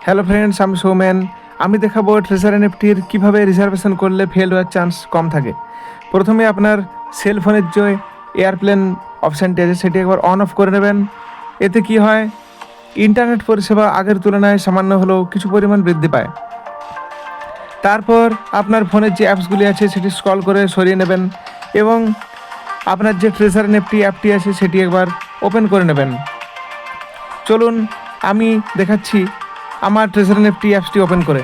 Hello friends, আমি সৌমেন। আমি দেখাবো ট্রেজার এনএফটির কীভাবে রিজার্ভেশন করলে ফেল হওয়ার চান্স কম থাকে। প্রথমে আপনার সেল ফোনের যে এয়ারপ্লেন অপশানটি আছে সেটি একবার অন অফ করে নেবেন। এতে কি হয়, ইন্টারনেট পরিষেবা আগের তুলনায় সামান্য হলেও কিছু পরিমাণ বৃদ্ধি পায়। তারপর আপনার ফোনের যে অ্যাপসগুলি আছে সেটি স্ক্রল করে সরিয়ে নেবেন এবং আপনার যে ট্রেজার এনএফটি অ্যাপটি আছে সেটি একবার ওপেন করে নেবেন। চলুন আমি দেখাচ্ছি আমার ট্রেজার এনএফটি অ্যাপসটি ওপেন করে।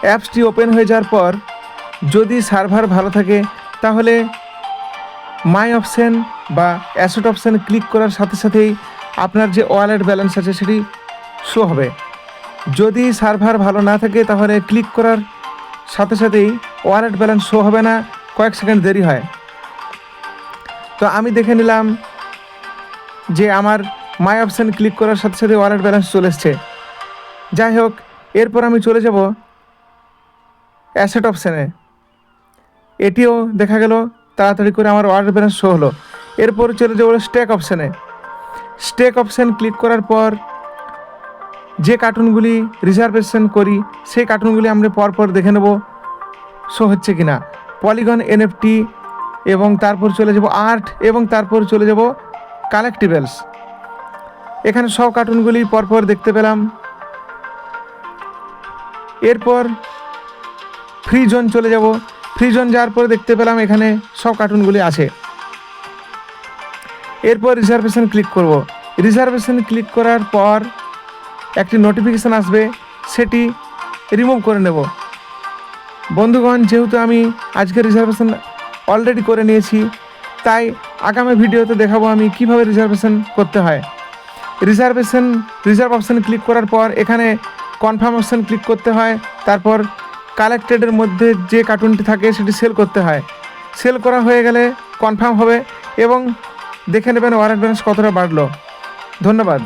অ্যাপসটি ওপেন হয়ে যাওয়ার পর যদি সার্ভার ভালো থাকে তাহলে মাই অপশান বা অ্যাসেট অপশান ক্লিক করার সাথে সাথেই আপনার যে ওয়ালেট ব্যালেন্স আছে সেটি শো হবে। যদি সার্ভার ভালো না থাকে তাহলে ক্লিক করার সাথে সাথেই ওয়ালেট ব্যালেন্স শো হবে না, কয়েক সেকেন্ড দেরি হয়। তো আমি দেখে নিলাম যে আমার মাই অপশান ক্লিক করার সাথে সাথে ওয়ালেট ব্যালেন্স চলে এসছে। যাই হোক, এরপর আমি চলে যাব অ্যাসেট অপশানে। এটিও দেখা গেল তাড়াতাড়ি করে আমার ওয়ালেট ব্যালেন্স শো হলো। এরপর চলে যাব স্টেক অপশানে। স্টেক অপশান ক্লিক করার পর যে কার্টুনগুলি রিজার্ভেশন করি সেই কার্টুনগুলি আমরা পরপর দেখে নেব শো হচ্ছে কি না। পলিগন এনএফটি এবং তারপর চলে যাব আর্ট এবং তারপর চলে যাব কালেক্টিবলস। এখানে সব কার্টুনগুলি পরপর দেখতে পেলাম। এরপর ফ্রি জোন চলে যাব। ফ্রি জোন যাওয়ার পরে দেখতে পেলাম এখানে সব কার্টুনগুলি আছে। এরপর রিজার্ভেশন ক্লিক করব। রিজার্ভেশন ক্লিক করার পর একটি নোটিফিকেশান আসবে, সেটি রিমুভ করে নেব। বন্ধুগণ, যেহেতু আমি আজকে রিজার্ভেশন অলরেডি করে নিয়েছি, তাই আগামী ভিডিওতে দেখাবো আমি কিভাবে রিজার্ভেশন করতে হয়। রিজার্ভ অপশান ক্লিক করার পর এখানে কনফার্ম অপশান ক্লিক করতে হয়। তারপর কালেক্টেডের মধ্যে যে কার্টুনটি থাকে সেটি সেল করতে হয়। সেল করা হয়ে গেলে কনফার্ম হবে এবং দেখে নেবেন ওয়ালেট ব্যালেন্স কতটা বাড়লো। ধন্যবাদ।